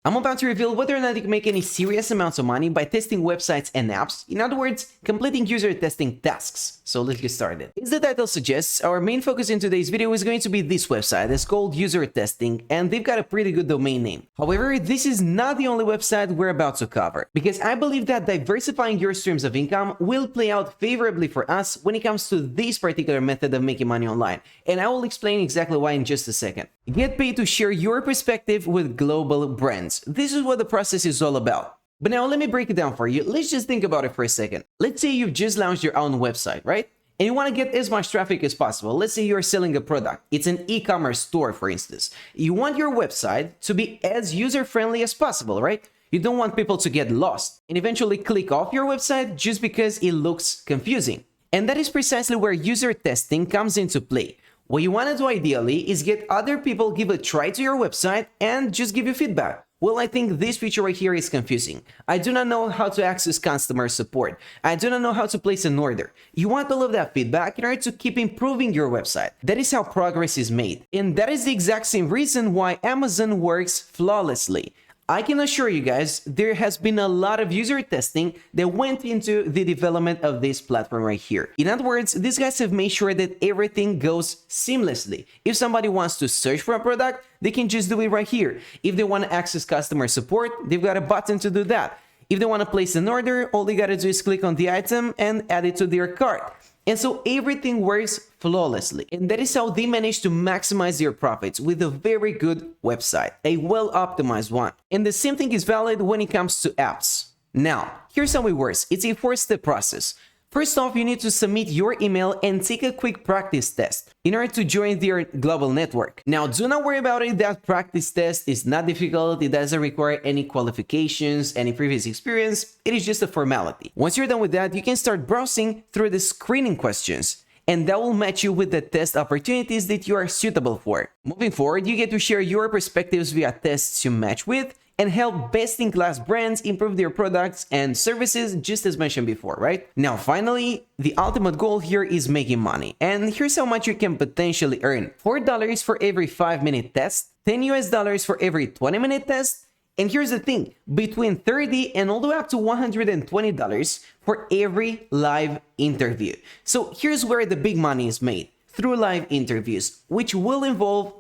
I'm about to reveal whether or not you can make any serious amounts of money by testing websites and apps, in other words, completing user testing tasks. So let's get started. As the title suggests, our main focus in today's video is going to be this website. It's called Usertesting, and they've got a pretty good domain name. However, this is not the only website we're about to cover, because I believe that diversifying your streams of income will play out favorably for us when it comes to this particular method of making money online, and I will explain exactly why in just a second. Get paid to share your perspective with global brands. This is what the process is all about. But now let me break it down for you. Let's just think about it for a second. Let's say you've just launched your own website, right? And you want to get as much traffic as possible. Let's say you're selling a product. It's an e-commerce store, for instance. You want your website to be as user-friendly as possible, right? You don't want people to get lost and eventually click off your website just because it looks confusing. And that is precisely where user testing comes into play. What you want to do ideally is get other people give a try to your website and just give you feedback. Well, I think this feature right here is confusing. I do not know how to access customer support. I do not know how to place an order. You want all of that feedback in order to keep improving your website. That is how progress is made. And that is the exact same reason why Amazon works flawlessly. I can assure you guys, there has been a lot of user testing that went into the development of this platform right here. In other words, these guys have made sure that everything goes seamlessly. If somebody wants to search for a product, they can just do it right here. If they want to access customer support, they've got a button to do that. If they want to place an order, all they got to do is click on the item and add it to their cart. And so everything works flawlessly. And that is how they manage to maximize their profits with a very good website, a well-optimized one. And the same thing is valid when it comes to apps. Now, here's how it works. It's a four-step process. First off, you need to submit your email and take a quick practice test in order to join their global network. Now, do not worry about it. That practice test is not difficult. It doesn't require any qualifications, any previous experience. It is just a formality. Once you're done with that, you can start browsing through the screening questions, and that will match you with the test opportunities that you are suitable for. Moving forward, you get to share your perspectives via tests you match with and help best-in-class brands improve their products and services, just as mentioned before, right? Now, finally, the ultimate goal here is making money. And here's how much you can potentially earn. $4 for every 5-minute test, $10 for every 20-minute test, and here's the thing, between $30 and all the way up to $120 for every live interview. So here's where the big money is made. Through live interviews, which will involve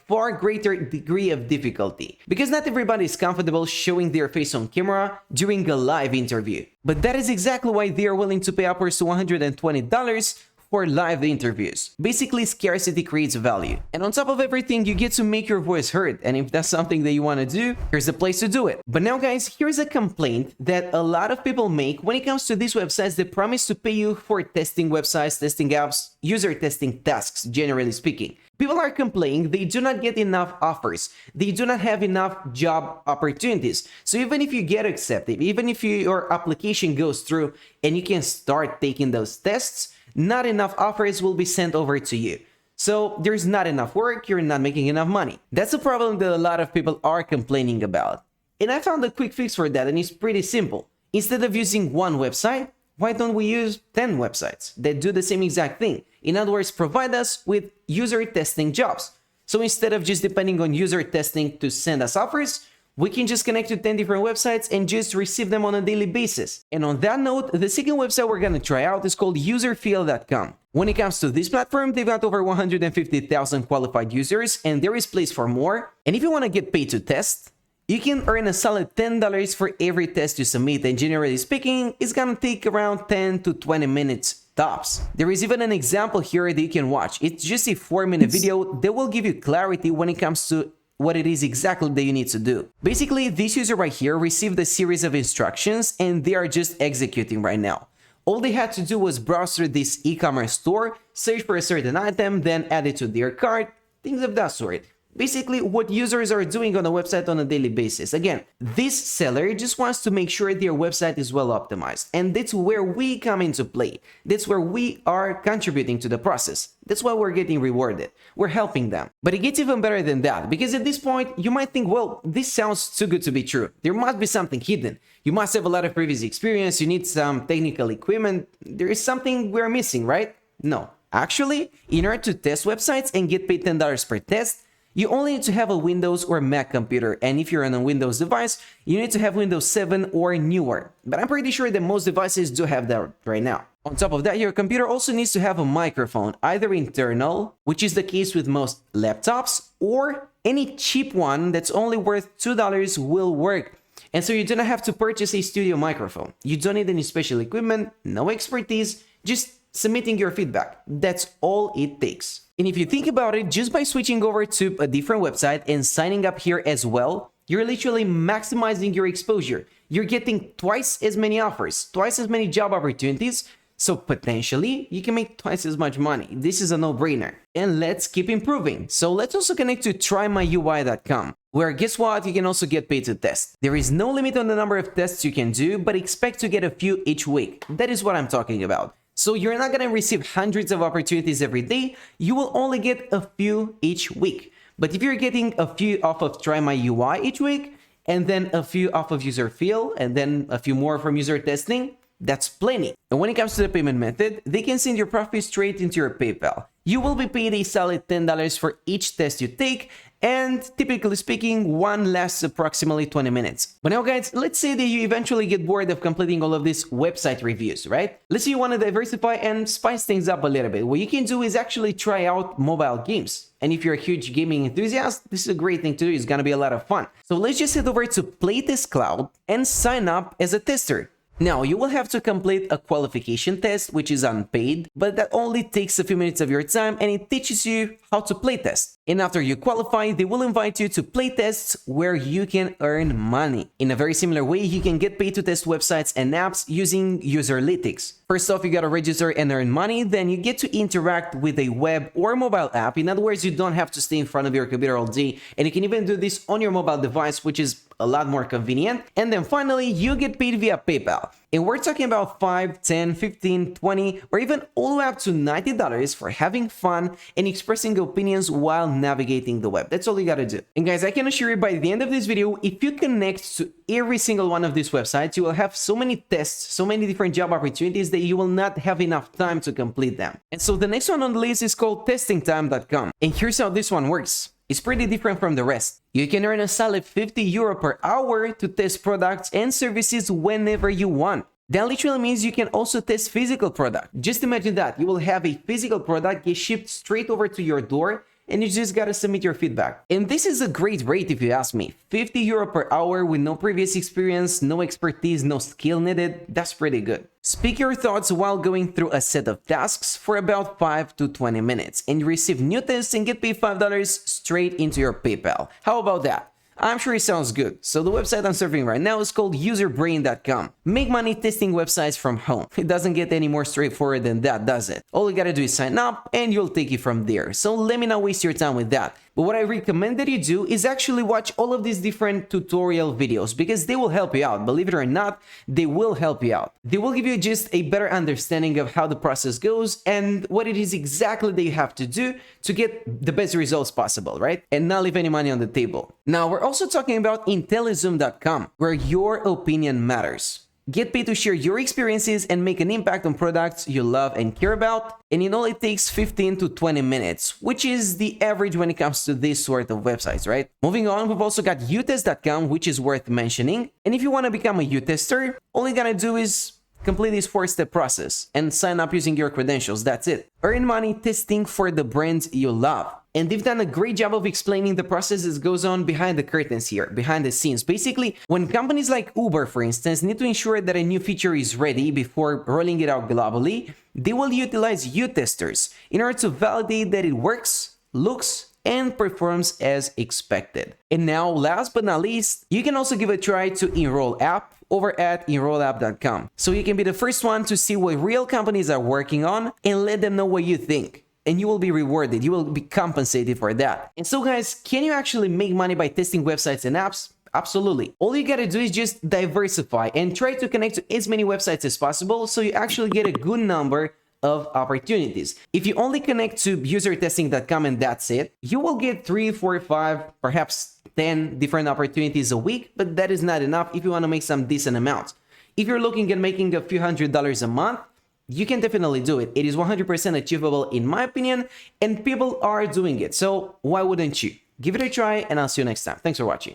far greater degree of difficulty, because not everybody is comfortable showing their face on camera during a live interview. But that is exactly why they are willing to pay upwards to $120 for live interviews. Basically, scarcity creates value. And on top of everything, you get to make your voice heard. And if that's something that you want to do, here's the place to do it. But now, guys, here's a complaint that a lot of people make when it comes to these websites that promise to pay you for testing websites, testing apps, user testing tasks, generally speaking. People are complaining they do not get enough offers. They do not have enough job opportunities. So even if you get accepted, even if your application goes through and you can start taking those tests, not enough offers will be sent over to you. So there's not enough work, you're not making enough money. That's a problem that a lot of people are complaining about. And I found a quick fix for that, and it's pretty simple. Instead of using one website, why don't we use 10 websites that do the same exact thing? In other words, provide us with user testing jobs. So instead of just depending on user testing to send us offers, we can just connect to 10 different websites and just receive them on a daily basis. And on that note, the second website we're gonna try out is called userfeel.com. When it comes to this platform, they've got over 150,000 qualified users, and there is place for more. And if you wanna get paid to test, you can earn a solid $10 for every test you submit, and generally speaking, it's gonna take around 10 to 20 minutes tops. There is even an example here that you can watch. It's just a 4-minute video that will give you clarity when it comes to what it is exactly that you need to do. Basically, this user right here received a series of instructions and they are just executing right now. All they had to do was browse through this e-commerce store, search for a certain item, then add it to their cart, things of that sort. Basically, what users are doing on a website on a daily basis. Again, this seller just wants to make sure their website is well optimized. And that's where we come into play. That's where we are contributing to the process. That's why we're getting rewarded. We're helping them. But it gets even better than that, because at this point, you might think, well, this sounds too good to be true. There must be something hidden. You must have a lot of previous experience. You need some technical equipment. There is something we're missing, right? No. Actually, in order to test websites and get paid $10 per test, you only need to have a Windows or Mac computer, and if you're on a Windows device, you need to have Windows 7 or newer. But I'm pretty sure that most devices do have that right now. On top of that, your computer also needs to have a microphone, either internal, which is the case with most laptops, or any cheap one that's only worth $2 will work. And so you do not have to purchase a studio microphone. You don't need any special equipment, no expertise, just submitting your feedback. That's all it takes. And if you think about it, just by switching over to a different website and signing up here as well, you're literally maximizing your exposure. You're getting twice as many offers, twice as many job opportunities, so potentially you can make twice as much money. This is a no-brainer. And let's keep improving. So let's also connect to trymyui.com, where guess what? You can also get paid to test. There is no limit on the number of tests you can do, but expect to get a few each week. That is what I'm talking about. So you're not gonna receive hundreds of opportunities every day, you will only get a few each week. But if you're getting a few off of TryMyUI each week, and then a few off of Userfeel, and then a few more from Usertesting, that's plenty. And when it comes to the payment method, they can send your profit straight into your PayPal. You will be paid a solid $10 for each test you take, and typically speaking, one lasts approximately 20 minutes. But now guys, let's say that you eventually get bored of completing all of these website reviews, right? Let's say you want to diversify and spice things up a little bit. What you can do is actually try out mobile games. And if you're a huge gaming enthusiast, this is a great thing to do. It's gonna be a lot of fun. So let's just head over to Playtest Cloud and sign up as a tester. Now, you will have to complete a qualification test, which is unpaid, but that only takes a few minutes of your time and it teaches you how to playtest. And after you qualify, they will invite you to playtests where you can earn money. In a very similar way, you can get paid to test websites and apps using Userlytics. First off, you gotta register and earn money, then you get to interact with a web or mobile app. In other words, you don't have to stay in front of your computer all day, and you can even do this on your mobile device, which is a lot more convenient. And then finally, you get paid via PayPal. And we're talking about $5, $10, $15, $20, or even all the way up to $90 for having fun and expressing opinions while navigating the web. That's all you gotta do. And guys, I can assure you by the end of this video, if you connect to every single one of these websites, you will have so many tests, so many different job opportunities that you will not have enough time to complete them. And so the next one on the list is called testingtime.com. And here's how this one works. It's pretty different from the rest. You can earn a solid €50 per hour to test products and services whenever you want. That literally means you can also test physical product. Just imagine that. You will have a physical product get shipped straight over to your door, and you just gotta submit your feedback. And this is a great rate if you ask me. €50 per hour with no previous experience, no expertise, no skill needed. That's pretty good. Speak your thoughts while going through a set of tasks for about 5 to 20 minutes, and you receive new tests and get paid $5 straight into your PayPal. How about that? I'm sure it sounds good. So the website I'm serving right now is called userbrain.com. Make money testing websites from home. It doesn't get any more straightforward than that, does it? All you gotta do is sign up and you'll take it from there. So let me not waste your time with that. But what I recommend that you do is actually watch all of these different tutorial videos because they will help you out. Believe it or not, they will help you out. They will give you just a better understanding of how the process goes and what it is exactly that you have to do to get the best results possible, right? And not leave any money on the table. Now, we're also talking about intellizoom.com, where your opinion matters. Get paid to share your experiences and make an impact on products you love and care about. And it only takes 15 to 20 minutes, which is the average when it comes to this sort of websites, right? Moving on, we've also got utest.com, which is worth mentioning. And if you want to become a U-tester, all you gotta do is complete this 4-step process and sign up using your credentials. That's it. Earn money testing for the brands you love. And they've done a great job of explaining the process that goes on behind the curtains here, behind the scenes. Basically, when companies like Uber, for instance, need to ensure that a new feature is ready before rolling it out globally, they will utilize U-testers in order to validate that it works, looks, and performs as expected. And now, last but not least, you can also give a try to Enroll App over at enrollapp.com. So you can be the first one to see what real companies are working on and let them know what you think. And you will be rewarded, you will be compensated for that. And so guys, can you actually make money by testing websites and apps? Absolutely. All you gotta do is just diversify and try to connect to as many websites as possible so you actually get a good number of opportunities. If you only connect to usertesting.com and that's it, you will get 3, 4, 5, perhaps 10 different opportunities a week, but that is not enough if you want to make some decent amounts. If you're looking at making a few $100s a month, you can definitely do it. It is 100% achievable in my opinion, and people are doing it. So why wouldn't you? Give it a try, and I'll see you next time. Thanks for watching.